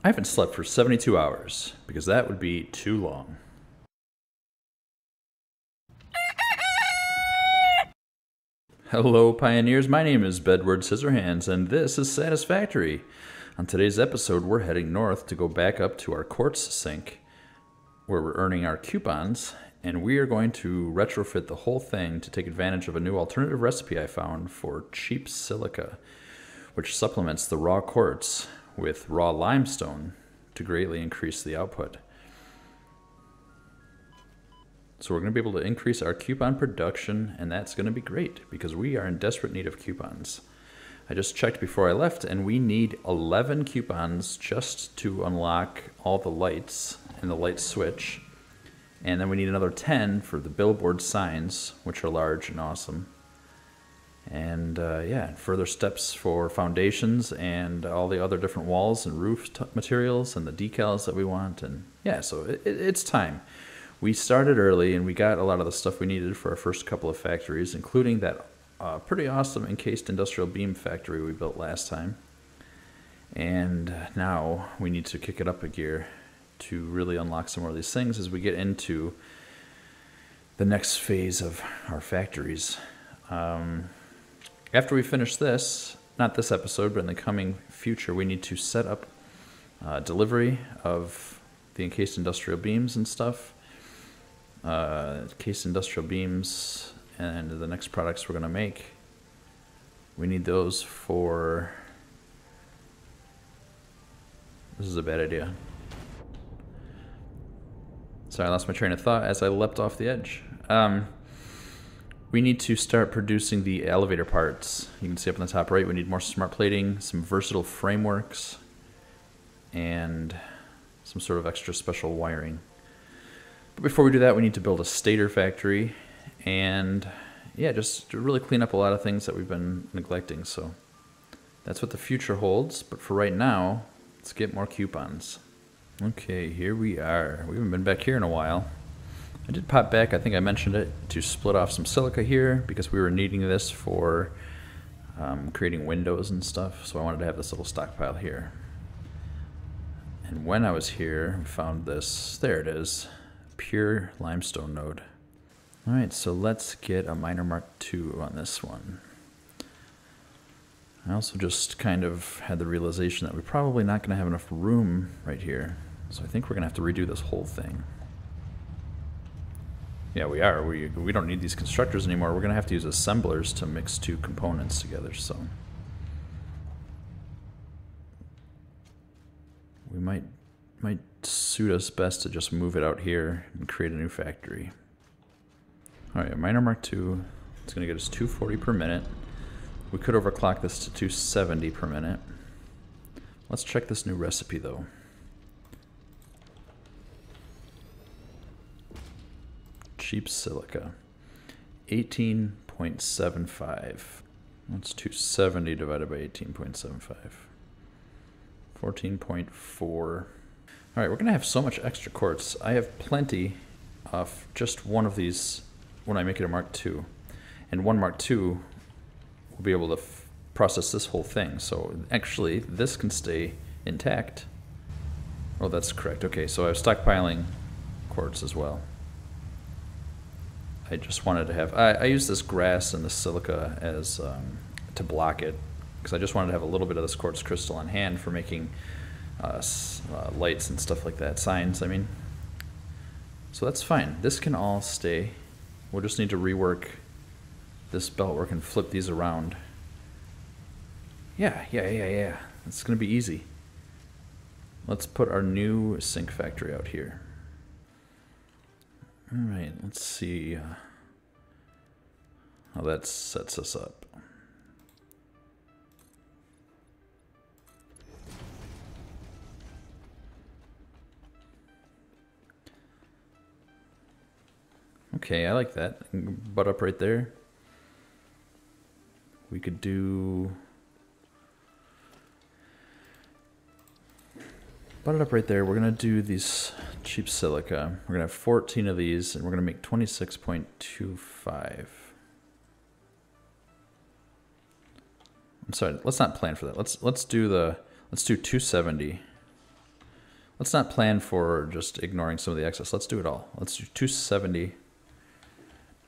I haven't slept for 72 hours, because that would be too long. Hello, Pioneers. My name is Bedward Scissorhands, and this is Satisfactory. On today's episode, we're heading north to go back up to our quartz sink, where we're earning our coupons, and we are going to retrofit the whole thing to take advantage of a new alternative recipe I found for cheap silica, which supplements the raw quartz with raw limestone to greatly increase the output. So we're going to be able to increase our coupon production, and that's going to be great because we are in desperate need of coupons. I just checked before I left, and we need 11 coupons just to unlock all the lights and the light switch. And then we need another 10 for the billboard signs, which are large and awesome. And yeah, further steps for foundations and all the other different walls and roof materials and the decals that we want. And yeah, so it's time. We started early and we got a lot of the stuff we needed for our first couple of factories, including that pretty awesome encased industrial beam factory we built last time. And now we need to kick it up a gear to really unlock some more of these things as we get into the next phase of our factories. After we finish this, not this episode, but in the coming future, we need to set up delivery of the encased industrial beams and stuff. Encased industrial beams and the next products we're going to make. We need those for... This is a bad idea. Sorry, I lost my train of thought as I leapt off the edge. We need to start producing the elevator parts. You can see up in the top right, we need more smart plating, some versatile frameworks, and some sort of extra special wiring. But before we do that, we need to build a stator factory, and yeah, just to really clean up a lot of things that we've been neglecting. So that's what the future holds, but for right now, let's get more coupons. Okay, here we are. We haven't been back here in a while. I did pop back, I think I mentioned it, to split off some silica here because we were needing this for creating windows and stuff, so I wanted to have this little stockpile here. And when I was here, we found this, there it is, pure limestone node. Alright, so let's get a miner Mark II on this one. I also just kind of had the realization that we're probably not going to have enough room right here, so I think we're going to have to redo this whole thing. Yeah, we are. We don't need these constructors anymore. We're going to have to use assemblers to mix two components together, so... We might suit us best to just move it out here and create a new factory. Alright, miner Mark II, it's going to get us 240 per minute. We could overclock this to 270 per minute. Let's check this new recipe though. Cheap silica. 18.75. That's 270 divided by 18.75. 14.4. Alright, we're going to have so much extra quartz. I have plenty of just one of these when I make it a Mark II. And one Mark II will be able to process this whole thing. So actually, this can stay intact. Oh, that's correct. Okay, so I was stockpiling quartz as well. I just wanted to have... I use this grass and the silica as to block it, because I just wanted to have a little bit of this quartz crystal on hand for making lights and stuff like that. Signs, I mean. So that's fine. This can all stay. We'll just need to rework this beltwork and flip these around. Yeah. It's going to be easy. Let's put our new sink factory out here. Alright, let's see how that sets us up. Okay, I like that. Butt up right there. We could do... Butt it up right there. We're going to do these cheap silica. We're going to have 14 of these, and we're going to make 26.25. I'm sorry, let's not plan for that. Let's do 270 Let's not plan for just ignoring some of the excess. Let's do it all. Let's do 270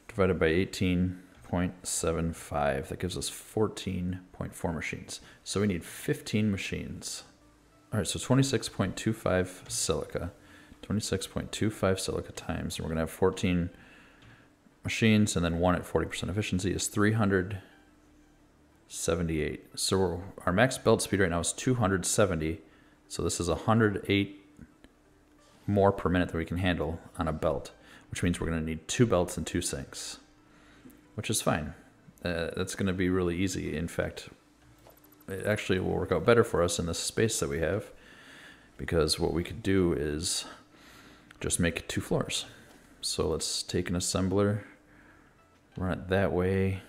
divided by 18.75. That gives us 14.4 machines. So we need 15 machines. All right, so 26.25 silica. 26.25 silica times, and we're going to have 14 machines, and then one at 40% efficiency is 378. So our max belt speed right now is 270. So this is 108 more per minute that we can handle on a belt, which means we're going to need 2 belts and 2 sinks, which is fine. That's going to be really easy. In fact, it actually will work out better for us in the space that we have, because what we could do is just make 2 floors. So let's take an assembler, run it that way.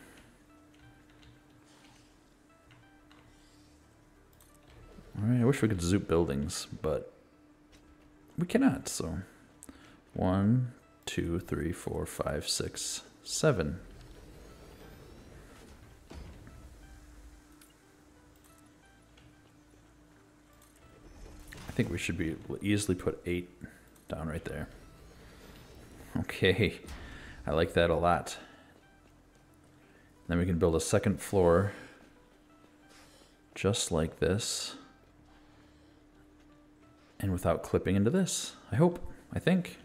All right, I wish we could zoop buildings, but we cannot. So 1, 2, 3, 4, 5, 6, 7. I think we should be able to easily put 8 down right there. Okay, I like that a lot. Then we can build a second floor just like this, and without clipping into this, I hope, I think.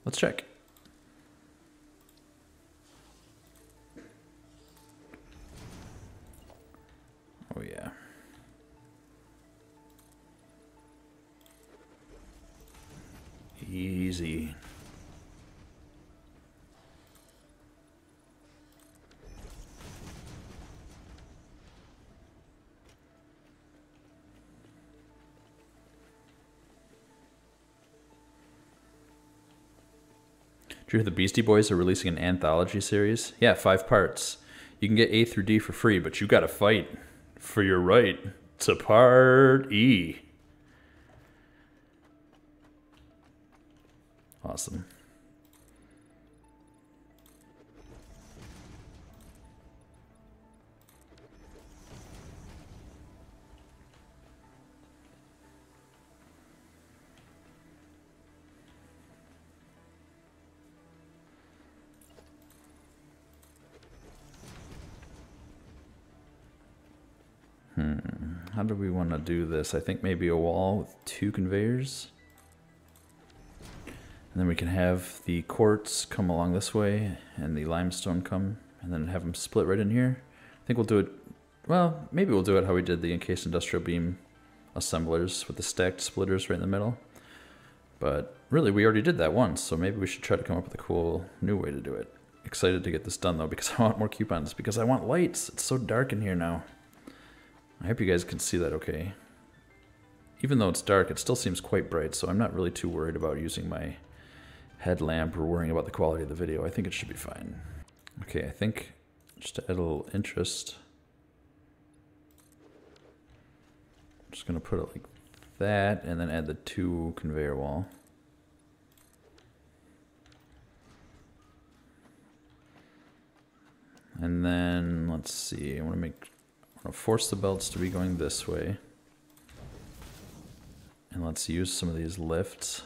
Let's check. Oh yeah. Easy. Did you hear the Beastie Boys are releasing an anthology series? Yeah, 5 parts. You can get A through D for free, but you gotta fight for your right to part E. Awesome. How do we want to do this? I think maybe a wall with 2 conveyors. And then we can have the quartz come along this way and the limestone come, and then have them split right in here. I think we'll do it, well, maybe we'll do it how we did the encased industrial beam assemblers with the stacked splitters right in the middle. But really, we already did that once, so maybe we should try to come up with a cool new way to do it. Excited to get this done though, because I want more coupons, because I want lights. It's so dark in here now. I hope you guys can see that okay. Even though it's dark, it still seems quite bright, so I'm not really too worried about using my headlamp or worrying about the quality of the video. I think it should be fine. Okay, I think just to add a little interest, I'm just gonna put it like that and then add the 2 conveyor wall. And then let's see, I want to force the belts to be going this way. And let's use some of these lifts.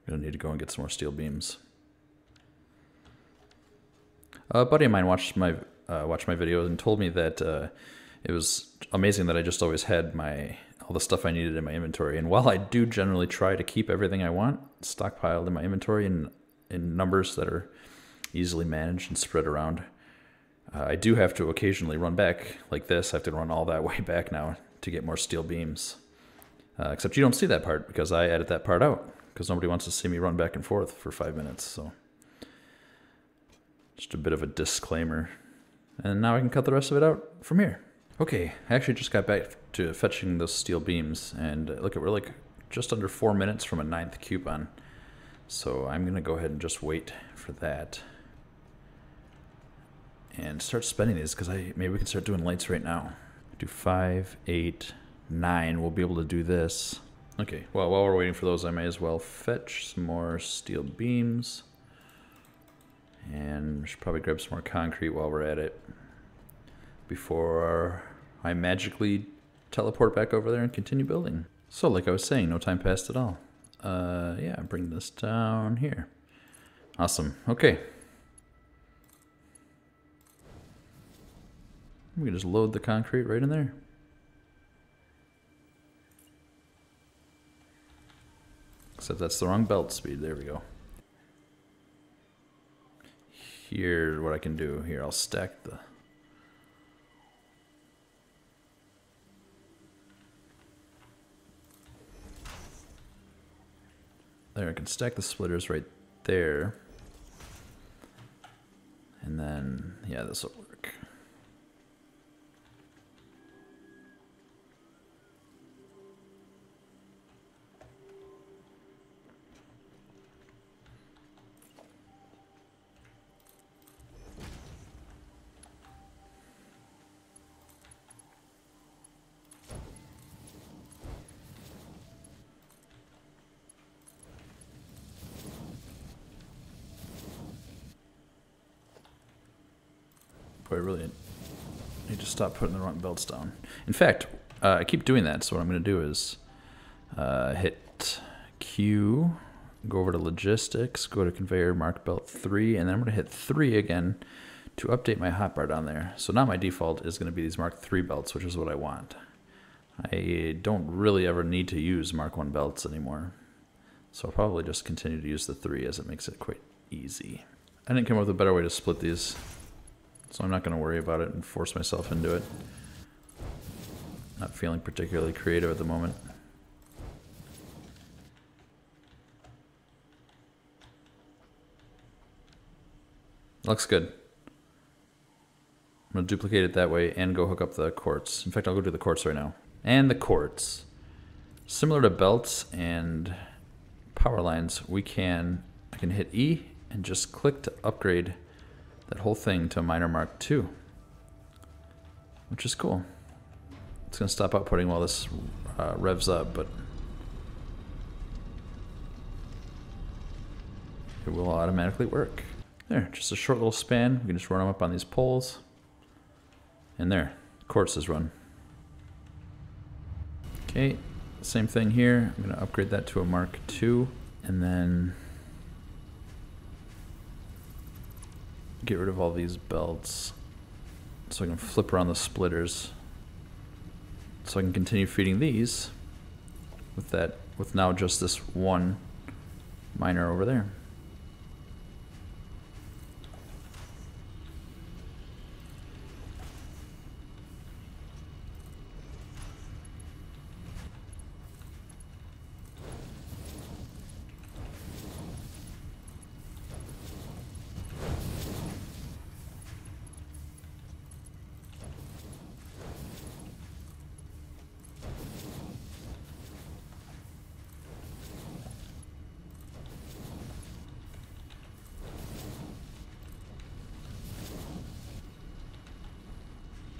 Gonna need to go and get some more steel beams. A buddy of mine watched my video and told me that it was amazing that I just always had all the stuff I needed in my inventory. And while I do generally try to keep everything I want stockpiled in my inventory in numbers that are easily managed and spread around, I do have to occasionally run back like this. I have to run all that way back now to get more steel beams. Except you don't see that part because I edit that part out, because nobody wants to see me run back and forth for 5 minutes. So just a bit of a disclaimer. And now I can cut the rest of it out from here. Okay, I actually just got back to fetching those steel beams, and look, we're like just under 4 minutes from a 9th coupon. So I'm gonna go ahead and just wait for that and start spending these, because maybe we can start doing lights right now. Do 5, 8, 9, we'll be able to do this. Okay, well, while we're waiting for those, I may as well fetch some more steel beams. And we should probably grab some more concrete while we're at it before I magically teleport back over there and continue building. So, like I was saying, no time passed at all. Yeah, bring this down here. Awesome. Okay. We can just load the concrete right in there. Except that's the wrong belt speed. There we go. Here's what I can do. Here, I'll stack the... There, I can stack the splitters right there. And then, yeah, this will work. Boy, I really need to stop putting the wrong belts down. In fact, I keep doing that, so what I'm going to do is hit Q, go over to logistics, go to conveyor, mark belt 3, and then I'm going to hit 3 again to update my hotbar down there. So now my default is going to be these mark 3 belts, which is what I want. I don't really ever need to use mark 1 belts anymore. So I'll probably just continue to use the 3 as it makes it quite easy. I didn't come up with a better way to split these, so I'm not going to worry about it and force myself into it. Not feeling particularly creative at the moment. Looks good. I'm going to duplicate it that way and go hook up the quartz. In fact, I'll go do the quartz right now. And the quartz. Similar to belts and power lines, I can hit E and just click to upgrade that whole thing to miner mark 2, which is cool. It's going to stop outputting while this revs up, but it will automatically work. There, just a short little span. We can just run them up on these poles. And there, quartz is run. Okay, same thing here. I'm going to upgrade that to a mark 2, and then get rid of all these belts so I can flip around the splitters, so I can continue feeding these with now just this one miner over there.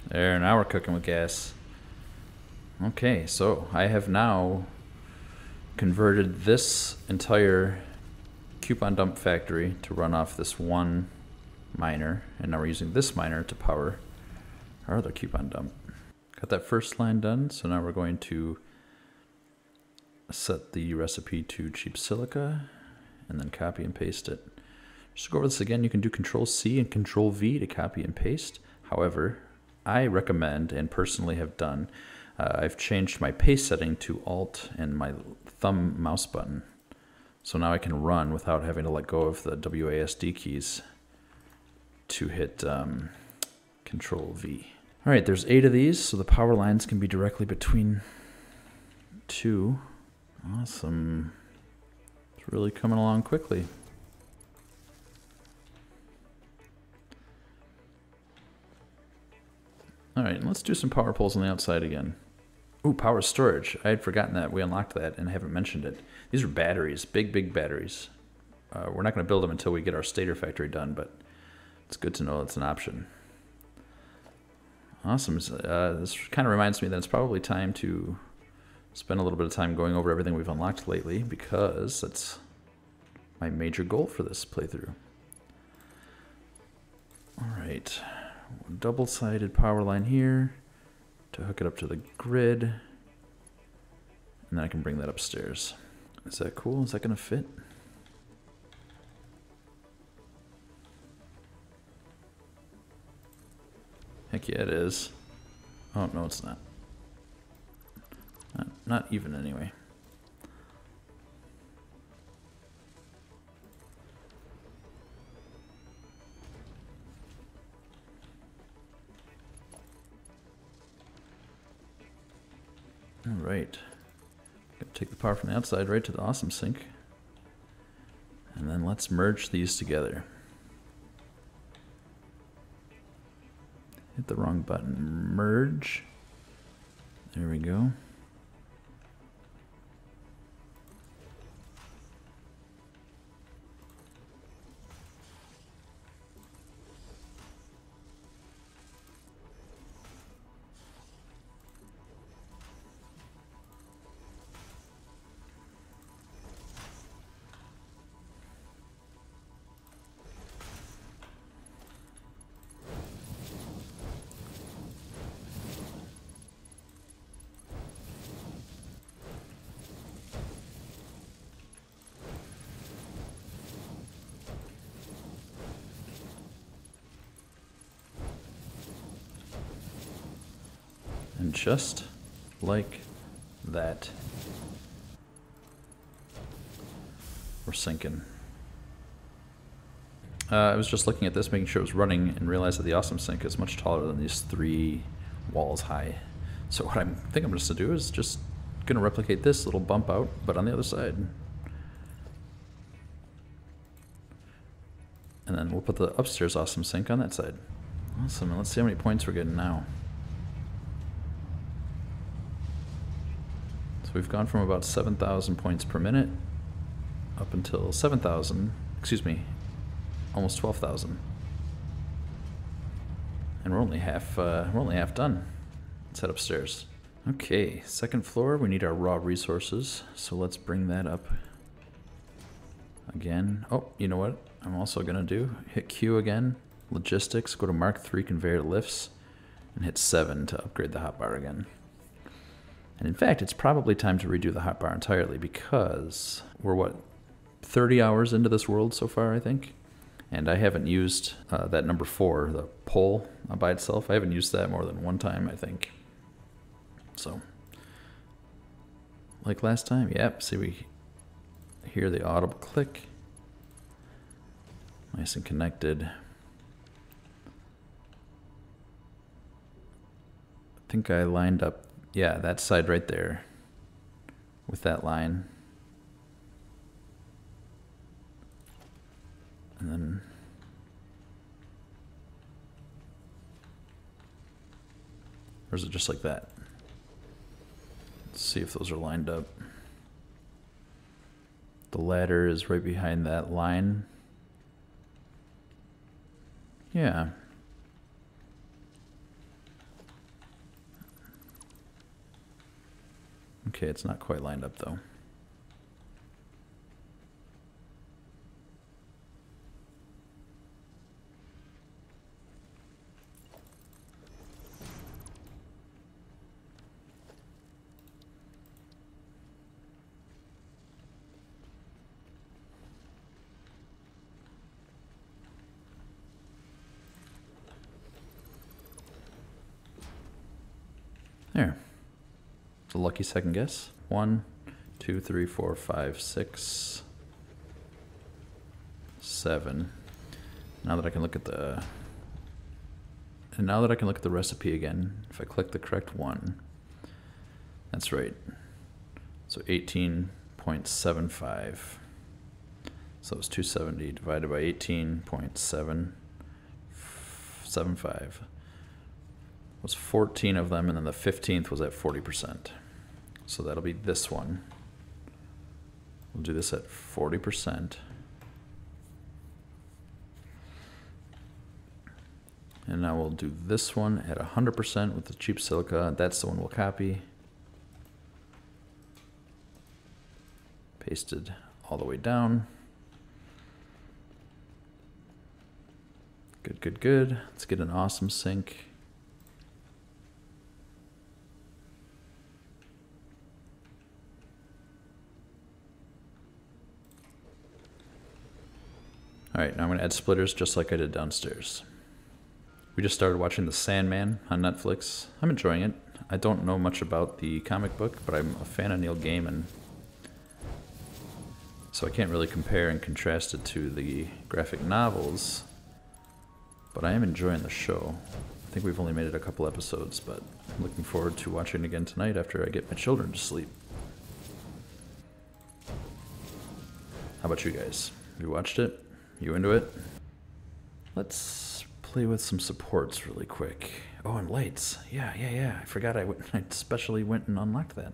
There, now we're cooking with gas. Okay, so I have now converted this entire coupon dump factory to run off this one miner, and now we're using this miner to power our other coupon dump. Got that first line done, so now we're going to set the recipe to Cheaper Silica and then copy and paste it. Just to go over this again, you can do Control-C and Control-V to copy and paste. However, I recommend, and personally have done, I've changed my paste setting to Alt and my thumb mouse button. So now I can run without having to let go of the WASD keys to hit Control-V. All right, there's 8 of these, so the power lines can be directly between 2. Awesome. It's really coming along quickly. All right, let's do some power poles on the outside again. Ooh, power storage. I had forgotten that. We unlocked that and haven't mentioned it. These are batteries, big batteries. We're not going to build them until we get our stator factory done, but it's good to know it's an option. Awesome. This kind of reminds me that it's probably time to spend a little bit of time going over everything we've unlocked lately because that's my major goal for this playthrough. Alright, double-sided power line here to hook it up to the grid, and then I can bring that upstairs. Is that cool? Is that going to fit? Heck yeah, it is. Oh, no, it's not. Not even anyway. All right. Gonna take the power from the outside right to the awesome sink. And then let's merge these together. Hit the wrong button. Merge. There we go. And just like that, we're sinking. I was just looking at this, making sure it was running, and realized that the awesome sink is much taller than these 3 walls high. So what I think I'm just going to do is just going to replicate this little bump out, but on the other side. And then we'll put the upstairs awesome sink on that side. Awesome, and let's see how many points we're getting now. So we've gone from about 7,000 points per minute up until 7,000, excuse me, almost 12,000. And we're only half done. Let's head upstairs. Okay, second floor, we need our raw resources, so let's bring that up again. Oh, you know what I'm also gonna do? Hit Q again, logistics, go to Mark III conveyor lifts, and hit 7 to upgrade the hotbar again. And in fact, it's probably time to redo the hotbar entirely because we're, what, 30 hours into this world so far, I think? And I haven't used that number 4, the pole by itself. I haven't used that more than one time, I think. So, like last time, yep, see we hear the audible click. Nice and connected. I think I lined up, yeah, that side right there with that line. And then or is it just like that? Let's see if those are lined up. The ladder is right behind that line. Yeah. Okay, it's not quite lined up though. There. It's a lucky second guess. 1, 2, 3, 4, 5, 6, 7. Now that I can look at the recipe again, if I click the correct one, that's right. So 18.75. So it's 270 divided by 18.775. Was 14 of them, and then the 15th was at 40%. So that'll be this one. We'll do this at 40%. And now we'll do this one at 100% with the cheap silica. That's the one we'll copy. Pasted all the way down. Good, good, good. Let's get an awesome sink. Alright, now I'm going to add splitters just like I did downstairs. We just started watching The Sandman on Netflix. I'm enjoying it. I don't know much about the comic book, but I'm a fan of Neil Gaiman. So I can't really compare and contrast it to the graphic novels, but I am enjoying the show. I think we've only made it a couple episodes, but I'm looking forward to watching it again tonight after I get my children to sleep. How about you guys? You watched it? You into it? Let's play with some supports really quick. Oh, and lights. Yeah. I forgot I specially went and unlocked that.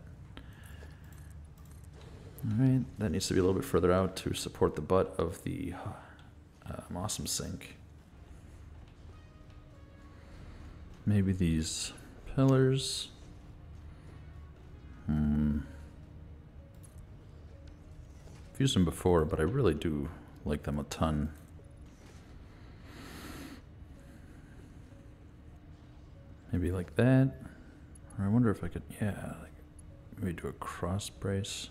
Alright, that needs to be a little bit further out to support the butt of the awesome sink. Maybe these pillars. I've used them before, but I really do like them a ton. Maybe like that. Or I wonder if I could, yeah, like maybe do a cross brace.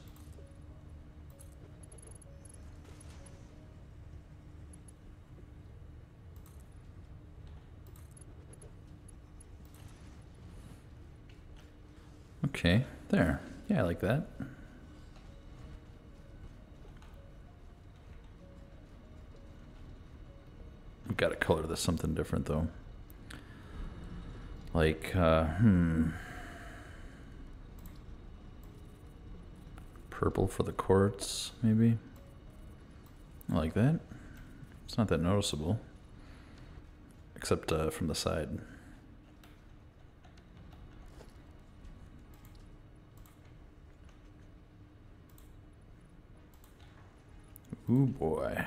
Okay, there. Yeah, I like that. We've got to color this something different though. Like, purple for the quartz, maybe? I like that. It's not that noticeable. Except from the side. Ooh boy.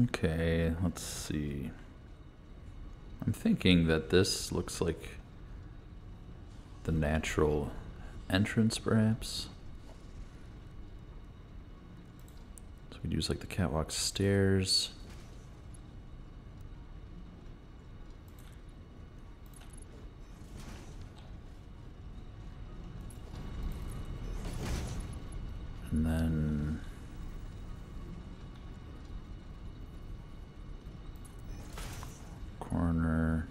Okay, let's see. I'm thinking that this looks like the natural entrance, perhaps. So we'd use like the catwalk stairs. And then corner,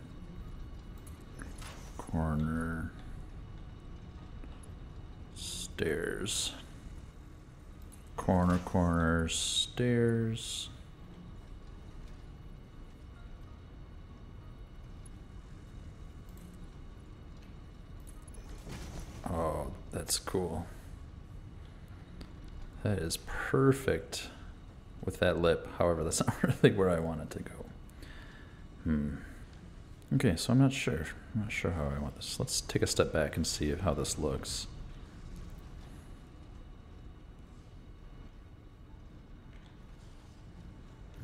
stairs, corner, stairs. Oh, that's cool. That is perfect with that lip. However, that's not really where I want it to go. Okay, so I'm not sure. I'm not sure how I want this. Let's take a step back and see how this looks.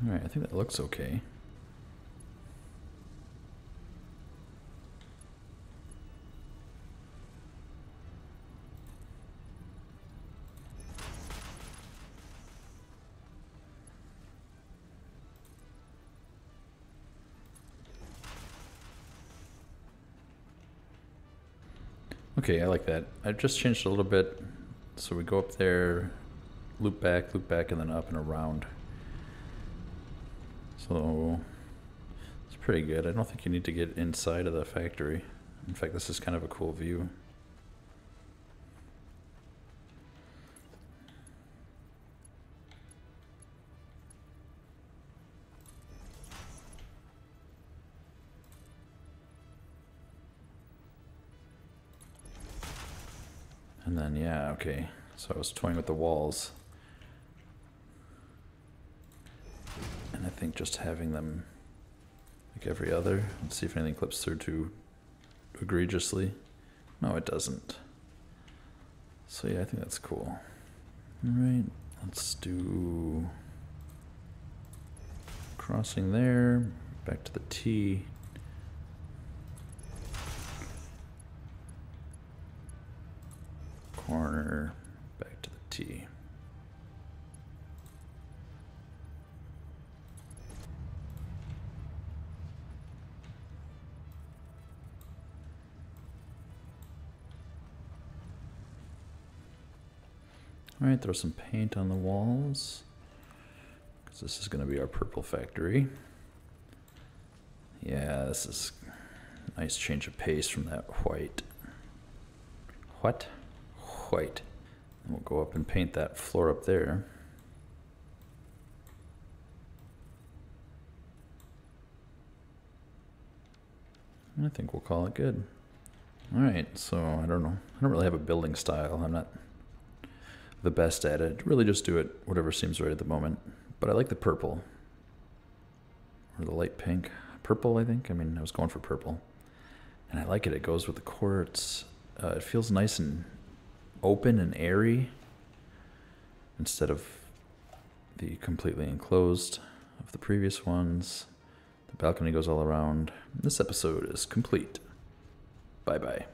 Alright, I think that looks okay. Okay, I like that. I just changed it a little bit. So we go up there, loop back, and then up and around. So it's pretty good. I don't think you need to get inside of the factory. In fact, this is kind of a cool view. And then, yeah, okay. So I was toying with the walls. And I think just having them like every other. Let's see if anything clips through too egregiously. No, it doesn't. So yeah, I think that's cool. Alright, let's do crossing there, back to the T. corner, back to the T. All right, throw some paint on the walls, because this is going to be our purple factory. Yeah, this is a nice change of pace from that white. What? White. And we'll go up and paint that floor up there. I think we'll call it good. All right, so I don't know. I don't really have a building style. I'm not the best at it. Really just do it whatever seems right at the moment. But I like the purple. Or the light pink. Purple, I think. I mean, I was going for purple. And I like it. It goes with the quartz. It feels nice and open and airy instead of the completely enclosed of the previous ones. The balcony goes all around. This episode is complete. Bye-bye.